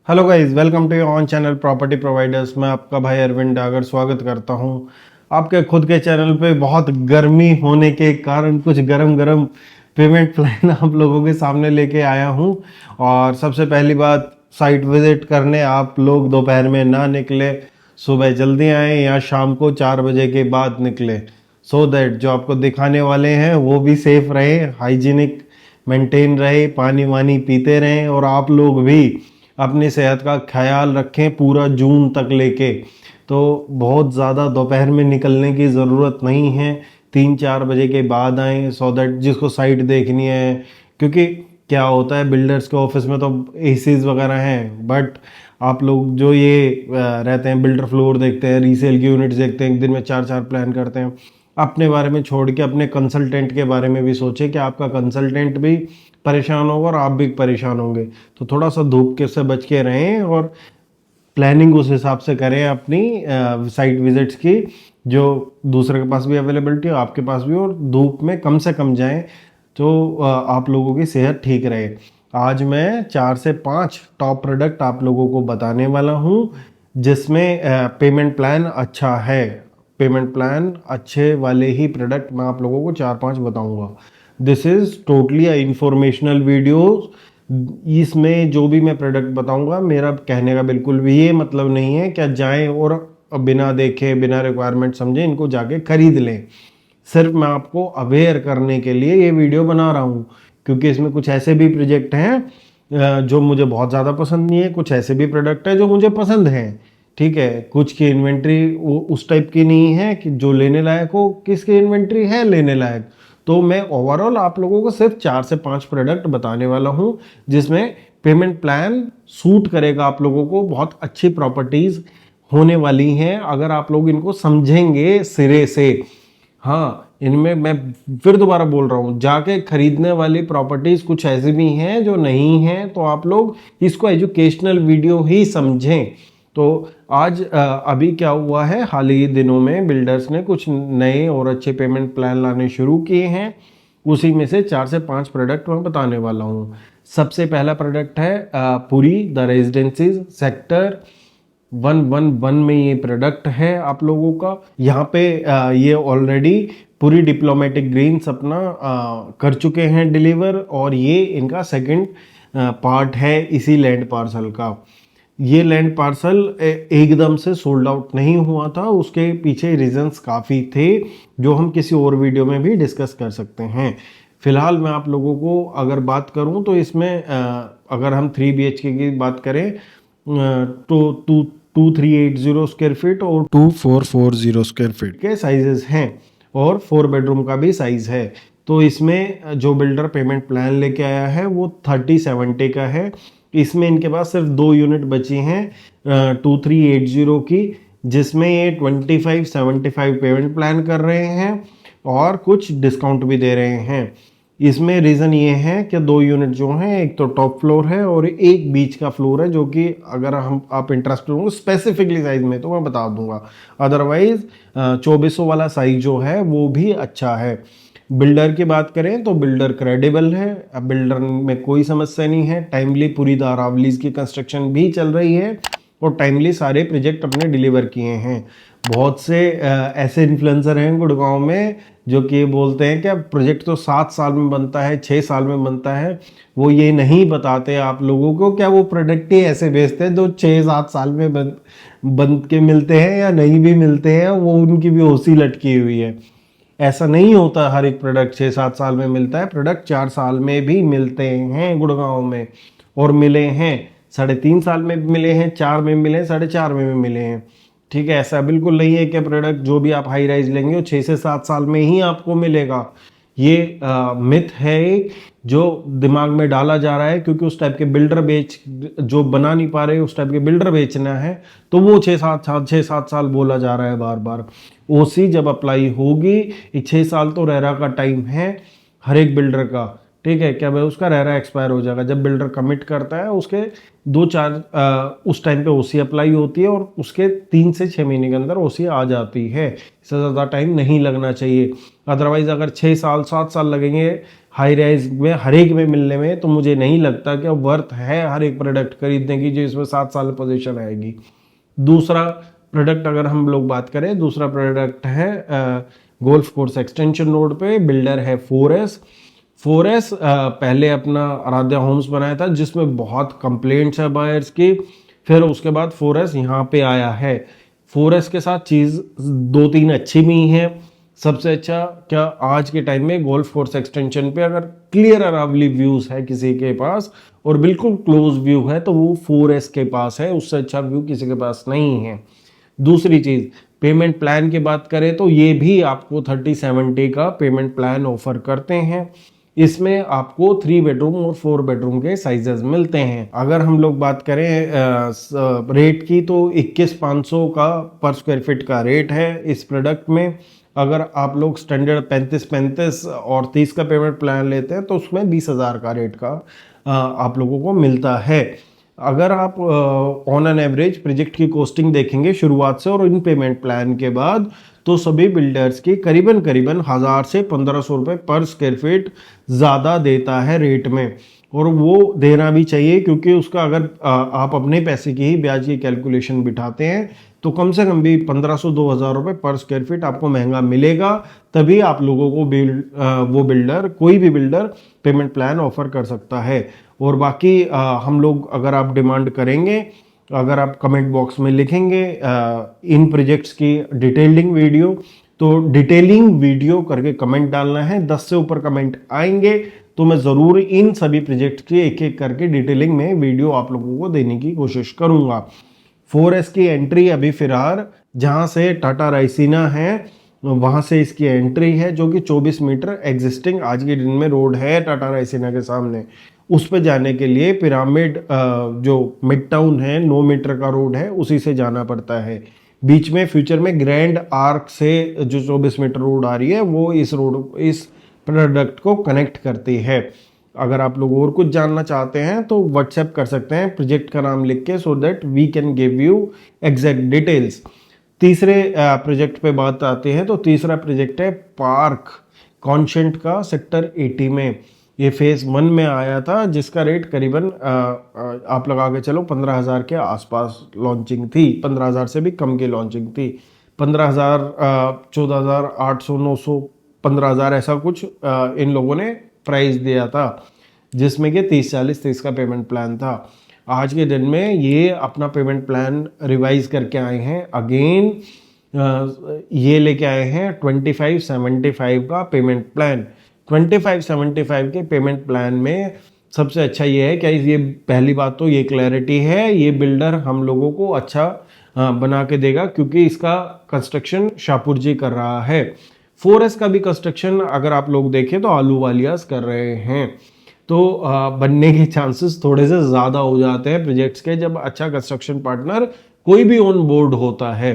Hello guys, welcome to your own channel property providers. मैं आपका भाई अरविंद डागर स्वागत करता हूं आपके खुद के चैनल पे। बहुत गर्मी होने के कारण कुछ गरम गरम पेमेंट प्लान आप लोगों के सामने लेके आया हूं। और सबसे पहली बात, साइट विजिट करने आप लोग दोपहर में ना निकले, सुबह जल्दी आए या शाम को 4 बजे के बाद निकले, सो दैट जो आपको दिखाने वाले हैं वो भी सेफ रहे, हाइजीनिक मेंटेन रहे, पानी वानी पीते रहें और आप लोग भी अपनी सेहत का ख्याल रखें पूरा जून तक लेके। तो बहुत ज़्यादा दोपहर में निकलने की ज़रूरत नहीं है, 3-4 बजे के बाद आएँ, सो दैट जिसको साइट देखनी है। क्योंकि क्या होता है, बिल्डर्स के ऑफिस में तो एसीज वगैरह हैं, बट आप लोग जो ये रहते हैं, बिल्डर फ्लोर देखते हैं, रीसेल की यूनिट्स देखते हैं, एक दिन में 4-4 प्लान करते हैं। अपने बारे में छोड़ के अपने कंसल्टेंट के बारे में भी सोचें कि आपका कंसल्टेंट भी परेशान होगा और आप भी परेशान होंगे। तो थोड़ा सा धूप के से बच के रहें और प्लानिंग उस हिसाब से करें अपनी साइट विजिट्स की, जो दूसरे के पास भी अवेलेबिलिटी हो, आपके पास भी, और धूप में कम से कम जाएं तो आप लोगों की सेहत ठीक रहे। आज मैं 4 से 5 टॉप प्रोडक्ट आप लोगों को बताने वाला हूं, जिसमें पेमेंट प्लान अच्छा है। पेमेंट प्लान अच्छे वाले ही प्रोडक्ट मैं आप लोगों को 4-5 बताऊंगा। This is totally a informational video. इसमें जो भी मैं प्रोडक्ट बताऊंगा, मेरा कहने का बिल्कुल भी ये मतलब नहीं है कि जाएं और बिना देखे बिना रिक्वायरमेंट समझे इनको जाके खरीद लें। सिर्फ मैं आपको अवेयर करने के लिए ये वीडियो बना रहा हूँ, क्योंकि इसमें कुछ ऐसे भी प्रोजेक्ट हैं जो मुझे बहुत ज़्यादा पसंद नहीं है, कुछ ऐसे भी प्रोडक्ट है जो मुझे पसंद हैं। ठीक है, कुछ की इन्वेंट्री उस टाइप की नहीं है कि जो लेने लायक हो, किसकी इन्वेंट्री है लेने लायक। तो मैं ओवरऑल आप लोगों को सिर्फ 4 से 5 प्रोडक्ट बताने वाला हूँ, जिसमें पेमेंट प्लान सूट करेगा आप लोगों को। बहुत अच्छी प्रॉपर्टीज होने वाली हैं अगर आप लोग इनको समझेंगे सिरे से। हाँ, इनमें मैं फिर दोबारा बोल रहा हूँ, जाके खरीदने वाली प्रॉपर्टीज कुछ ऐसी भी हैं जो नहीं हैं, तो आप लोग इसको एजुकेशनल वीडियो ही समझें। तो आज अभी क्या हुआ है, हाल ही दिनों में बिल्डर्स ने कुछ नए और अच्छे पेमेंट प्लान लाने शुरू किए हैं। उसी में से 4 से 5 प्रोडक्ट मैं बताने वाला हूँ। सबसे पहला प्रोडक्ट है पुरी द रेजिडेंसीज सेक्टर 111 में ये प्रोडक्ट है आप लोगों का। यहाँ पे ये ऑलरेडी पूरी डिप्लोमेटिक ग्रीन्स अपना कर चुके हैं डिलीवर, और ये इनका सेकंड पार्ट है इसी लैंड पार्सल का। ये लैंड पार्सल एकदम से सोल्ड आउट नहीं हुआ था, उसके पीछे रीजंस काफ़ी थे जो हम किसी और वीडियो में भी डिस्कस कर सकते हैं। फिलहाल मैं आप लोगों को अगर बात करूं तो इसमें अगर हम 3 BHK की बात करें तो 2380 स्क्वायर फीट और 2440 स्क्वायर फीट के साइजेस हैं, और 4 बेडरूम का भी साइज है। तो इसमें जो बिल्डर पेमेंट प्लान लेके आया है वो 3070 का है। इसमें इनके पास सिर्फ 2 यूनिट बची हैं 2380 की, जिसमें ये 2575 पेमेंट प्लान कर रहे हैं और कुछ डिस्काउंट भी दे रहे हैं। इसमें रीज़न ये है कि 2 यूनिट जो हैं, एक तो टॉप फ्लोर है और एक बीच का फ्लोर है, जो कि अगर आप इंटरेस्टेड होंगे स्पेसिफिकली साइज में तो मैं बता दूंगा। अदरवाइज 2400 वाला साइज जो है वो भी अच्छा है। बिल्डर की बात करें तो बिल्डर क्रेडिबल है, अब बिल्डर में कोई समस्या नहीं है। टाइमली पूरी धारावलीज की कंस्ट्रक्शन भी चल रही है और टाइमली सारे प्रोजेक्ट अपने डिलीवर किए हैं। बहुत से ऐसे इन्फ्लुएंसर हैं गुड़गांव में जो कि बोलते हैं कि प्रोजेक्ट तो 7 साल में बनता है, 6 साल में बनता है। वो ये नहीं बताते आप लोगों को क्या वो प्रोडक्ट ही ऐसे बेचते हैं जो 6-7 साल में बन के मिलते हैं या नहीं भी मिलते हैं, वो उनकी भी ओसी लटकी हुई है। ऐसा नहीं होता हर एक प्रोडक्ट 6-7 साल में मिलता है, प्रोडक्ट 4 साल में भी मिलते हैं गुड़गांव में, और मिले हैं 3.5 साल में भी मिले हैं, 4 में मिले हैं, 4.5 में भी मिले हैं। ठीक है, ऐसा बिल्कुल नहीं है कि प्रोडक्ट जो भी आप हाई राइज लेंगे वो 6 से 7 साल में ही आपको मिलेगा। ये मिथ है जो दिमाग में डाला जा रहा है, क्योंकि उस टाइप के बिल्डर जो बना नहीं पा रहे उस टाइप के बिल्डर बेचना है, तो वो 6-7 साल बोला जा रहा है बार बार। ओसी जब अप्लाई होगी, 6 साल तो रेरा का टाइम है हर एक बिल्डर का। ठीक है, क्या भाई उसका रेरा एक्सपायर हो जाएगा। जब बिल्डर कमिट करता है उसके 2-4 उस टाइम पे ओसी अप्लाई होती है और उसके 3 से 6 महीने के अंदर ओसी आ जाती है। इससे ज़्यादा टाइम नहीं लगना चाहिए। अदरवाइज अगर 6 साल 7 साल लगेंगे हाई राइज में हर एक में मिलने में, तो मुझे नहीं लगता कि अब वर्थ है हर एक प्रोडक्ट खरीदने की जो इसमें 7 साल पोजीशन आएगी। दूसरा प्रोडक्ट अगर हम लोग बात करें, दूसरा प्रोडक्ट है गोल्फ कोर्स एक्सटेंशन रोड पे, बिल्डर है 4S पहले अपना आराध्या होम्स बनाया था जिसमें बहुत कंप्लेंट्स है बायर्स की। फिर उसके बाद 4S यहाँ पे आया है। 4S के साथ चीज़ 2-3 अच्छी भी हैं। सबसे अच्छा क्या आज के टाइम में गोल्फ कोर्स एक्सटेंशन पे अगर क्लियर अरावली व्यूज है किसी के पास और बिल्कुल क्लोज व्यू है तो वो 4S के पास है। उससे अच्छा व्यू किसी के पास नहीं है। दूसरी चीज पेमेंट प्लान की बात करें तो ये भी आपको 30-70 का पेमेंट प्लान ऑफर करते हैं। इसमें आपको 3 बेडरूम और 4 बेडरूम के साइजेस मिलते हैं। अगर हम लोग बात करें रेट की तो 21,500 का पर स्क्वायर फीट का रेट है इस प्रोडक्ट में। अगर आप लोग स्टैंडर्ड 35 और 30 का पेमेंट प्लान लेते हैं तो उसमें 20,000 का रेट का आप लोगों को मिलता है। अगर आप ऑन एन एवरेज प्रोजेक्ट की कॉस्टिंग देखेंगे शुरुआत से और इन पेमेंट प्लान के बाद, तो सभी बिल्डर्स की करीबन 1000 से 1500 रुपये पर स्क्वायर फीट ज़्यादा देता है रेट में। और वो देना भी चाहिए क्योंकि उसका अगर आप अपने पैसे की ही ब्याज की कैलकुलेशन बिठाते हैं तो कम से कम भी 1500-2000 रुपये पर स्क्वायर फीट आपको महंगा मिलेगा। तभी आप लोगों को वो बिल्डर, कोई भी बिल्डर पेमेंट प्लान ऑफर कर सकता है। और बाकी हम लोग अगर आप डिमांड करेंगे, अगर आप कमेंट बॉक्स में लिखेंगे इन प्रोजेक्ट्स की डिटेलिंग वीडियो, तो डिटेलिंग वीडियो करके कमेंट डालना है। 10 से ऊपर कमेंट आएंगे तो मैं ज़रूर इन सभी प्रोजेक्ट की एक एक करके डिटेलिंग में वीडियो आप लोगों को देने की कोशिश करूंगा। 4S की एंट्री अभी फिलहाल जहां से टाटा रायसीना है वहां से इसकी एंट्री है, जो कि 24 मीटर एग्जिस्टिंग आज के दिन में रोड है टाटा रायसीना के सामने। उस पर जाने के लिए पिरामिड जो मिड टाउन है 9 मीटर का रोड है उसी से जाना पड़ता है। बीच में फ्यूचर में ग्रैंड आर्क से जो 24 मीटर रोड आ रही है वो इस प्रोडक्ट को कनेक्ट करती है। अगर आप लोग और कुछ जानना चाहते हैं तो व्हाट्सएप कर सकते हैं प्रोजेक्ट का नाम लिख के, so that we can give you exact details. तीसरे प्रोजेक्ट पे बात आते हैं तो तीसरा प्रोजेक्ट है पार्क कॉन्शेंट का सेक्टर 80 में। ये फेज 1 में आया था जिसका रेट करीबन आप लगा के चलो 15,000 के आसपास लॉन्चिंग थी। 15,000 से भी कम की लॉन्चिंग थी। 15,000 14,800 900 15,000 ऐसा कुछ इन लोगों ने प्राइस दिया था, जिसमें कि 30 का पेमेंट प्लान था। आज के दिन में ये अपना पेमेंट प्लान रिवाइज करके आए हैं अगेन। ये लेके आए हैं 2575 का पेमेंट प्लान। 2575 के पेमेंट प्लान में सबसे अच्छा ये है कि ये पहली बात तो ये क्लैरिटी है, ये बिल्डर हम लोगों को अच्छा बना के देगा क्योंकि इसका कंस्ट्रक्शन शाहपुर जी कर रहा है। 4S का भी कंस्ट्रक्शन अगर आप लोग देखें तो आलू वालियास कर रहे हैं, तो बनने के चांसेस थोड़े से ज़्यादा हो जाते हैं प्रोजेक्ट्स के जब अच्छा कंस्ट्रक्शन पार्टनर कोई भी ऑन बोर्ड होता है।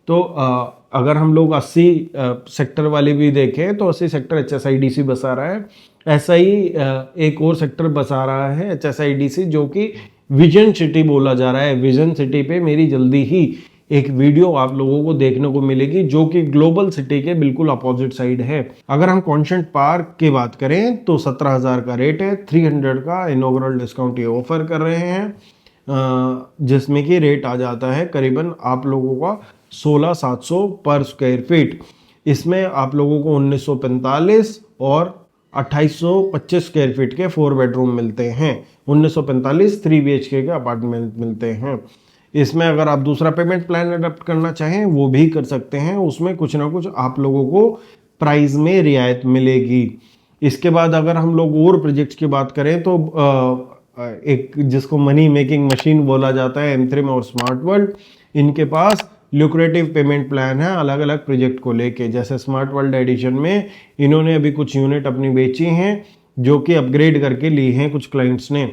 तो अगर हम लोग 80 सेक्टर वाले भी देखें तो 80 सेक्टर HSIDC बसा रहा है। ऐसा ही एक और सेक्टर बसा रहा है HSIDC जो कि विजन सिटी बोला जा रहा है। विजन सिटी पे मेरी जल्दी ही एक वीडियो आप लोगों को देखने को मिलेगी जो कि ग्लोबल सिटी के बिल्कुल अपोजिट साइड है। अगर हम कॉन्शेंट पार्क की बात करें तो 17,000 का रेट है। 300 का इनॉग्रल डिस्काउंट ये ऑफर कर रहे हैं, जिसमें कि रेट आ जाता है करीबन आप लोगों का 16,700 पर स्क्वायर फीट। इसमें आप लोगों को 1945 और 2825 स्क्वायर फीट के 4 बेडरूम मिलते हैं। 1945 3 BHK के अपार्टमेंट मिलते हैं। इसमें अगर आप दूसरा पेमेंट प्लान अडॉप्ट करना चाहें वो भी कर सकते हैं, उसमें कुछ ना कुछ आप लोगों को प्राइस में रियायत मिलेगी। इसके बाद अगर हम लोग और प्रोजेक्ट्स की बात करें तो एक जिसको मनी मेकिंग मशीन बोला जाता है M3 और स्मार्ट वर्ल्ड, इनके पास ल्यूक्रेटिव पेमेंट प्लान है अलग अलग प्रोजेक्ट को लेके। जैसे स्मार्ट वर्ल्ड एडिशन में इन्होंने अभी कुछ यूनिट अपनी बेची हैं जो कि अपग्रेड करके ली हैं कुछ क्लाइंट्स ने।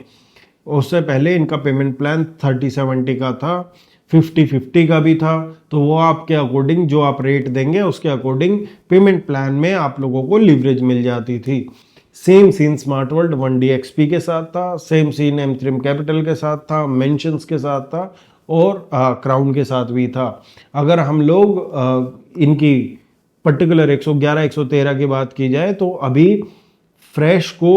उससे पहले इनका पेमेंट प्लान 30-70 का था, 50-50 का भी था। तो वो आपके अकॉर्डिंग जो आप रेट देंगे उसके अकॉर्डिंग पेमेंट प्लान में आप लोगों को लीवरेज मिल जाती थी। Same scene smart world 1DXP के साथ था, सेम सीन एमथ्रिम कैपिटल के साथ था, मेंशंस के साथ था और क्राउन के साथ भी था। अगर हम लोग इनकी पर्टिकुलर 111 113 की बात की जाए तो अभी फ्रेश को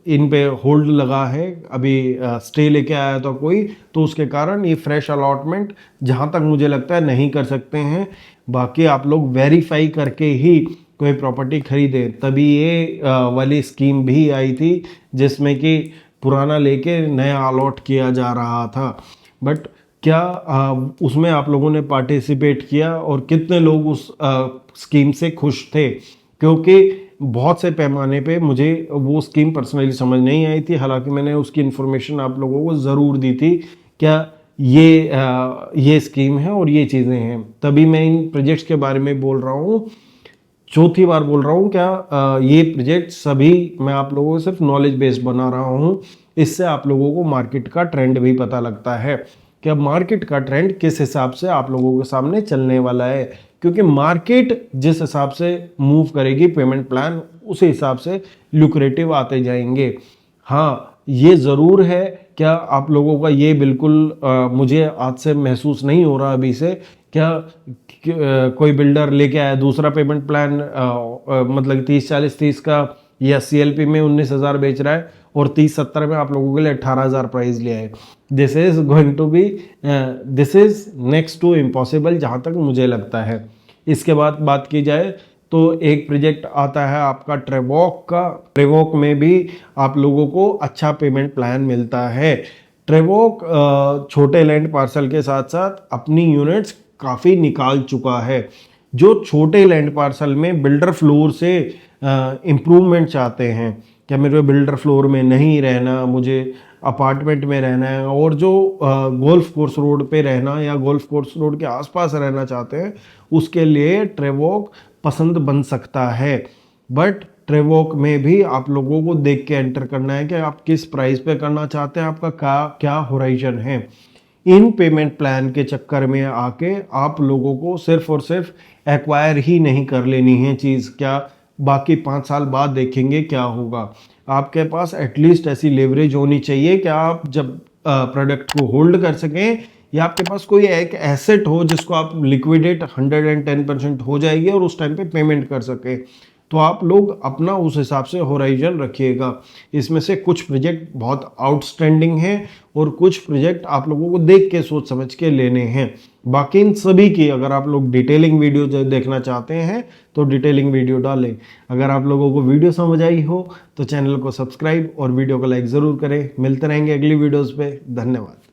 इन पे होल्ड लगा है, अभी स्टे लेके आया था कोई, तो उसके कारण ये फ्रेश अलॉटमेंट जहाँ तक मुझे लगता है नहीं कर सकते हैं। बाकी आप लोग वेरीफाई करके ही कोई प्रॉपर्टी खरीदें। तभी ये वाली स्कीम भी आई थी जिसमें कि पुराना लेके नया अलॉट किया जा रहा था। बट क्या उसमें आप लोगों ने पार्टिसिपेट किया और कितने लोग उस स्कीम से खुश थे? क्योंकि बहुत से पैमाने पे मुझे वो स्कीम पर्सनली समझ नहीं आई थी, हालांकि मैंने उसकी इन्फॉर्मेशन आप लोगों को ज़रूर दी थी क्या ये स्कीम है और ये चीज़ें हैं। तभी मैं इन प्रोजेक्ट्स के बारे में बोल रहा हूँ, चौथी बार बोल रहा हूँ। क्या ये प्रोजेक्ट सभी मैं आप लोगों को सिर्फ नॉलेज बेस्ड बना रहा हूँ, इससे आप लोगों को मार्केट का ट्रेंड भी पता लगता है कि अब मार्केट का ट्रेंड किस हिसाब से आप लोगों के सामने चलने वाला है। क्योंकि मार्केट जिस हिसाब से मूव करेगी पेमेंट प्लान उस हिसाब से लुक्रेटिव आते जाएंगे। हाँ, ये ज़रूर है, क्या आप लोगों का ये बिल्कुल मुझे आज से महसूस नहीं हो रहा अभी से, क्या कोई बिल्डर लेके आया दूसरा पेमेंट प्लान मतलब 30-40-30 का या CLP में 19,000 बेच रहा है और 30-70 में आप लोगों के लिए 18,000 प्राइस ले आए। This is going to be this is next to impossible जहाँ तक मुझे लगता है। इसके बाद बात की जाए तो एक प्रोजेक्ट आता है आपका ट्रेवॉक का। ट्रेवॉक में भी आप लोगों को अच्छा पेमेंट प्लान मिलता है। ट्रेवॉक छोटे लैंड पार्सल के साथ साथ अपनी यूनिट्स काफ़ी निकाल चुका है। जो छोटे लैंड पार्सल में बिल्डर फ्लोर से इम्प्रूवमेंट चाहते हैं, क्या मेरे बिल्डर फ्लोर में नहीं रहना, मुझे अपार्टमेंट में रहना है, और जो गोल्फ कोर्स रोड पे रहना या गोल्फ कोर्स रोड के आसपास रहना चाहते हैं, उसके लिए ट्रेवॉक पसंद बन सकता है। बट ट्रेवॉक में भी आप लोगों को देख के एंटर करना है कि आप किस प्राइस पे करना चाहते हैं, आपका क्या होराइजन है। इन पेमेंट प्लान के चक्कर में आके आप लोगों को सिर्फ और सिर्फ एक्वायर ही नहीं कर लेनी है चीज़, क्या बाकी 5 साल बाद देखेंगे क्या होगा। आपके पास एटलीस्ट ऐसी लेवरेज होनी चाहिए कि आप जब प्रोडक्ट को होल्ड कर सकें, या आपके पास कोई एक एसेट हो जिसको आप लिक्विडेट 110% हो जाएगी और उस टाइम पे पेमेंट कर सके। तो आप लोग अपना उस हिसाब से होराइजन रखिएगा। इसमें से कुछ प्रोजेक्ट बहुत आउटस्टैंडिंग हैं और कुछ प्रोजेक्ट आप लोगों को देख के सोच समझ के लेने हैं। बाकी इन सभी की अगर आप लोग डिटेलिंग वीडियो देखना चाहते हैं तो डिटेलिंग वीडियो डालें। अगर आप लोगों को वीडियो समझ आई हो तो चैनल को सब्सक्राइब और वीडियो को लाइक ज़रूर करें। मिलते रहेंगे अगली वीडियोज़ पे। धन्यवाद।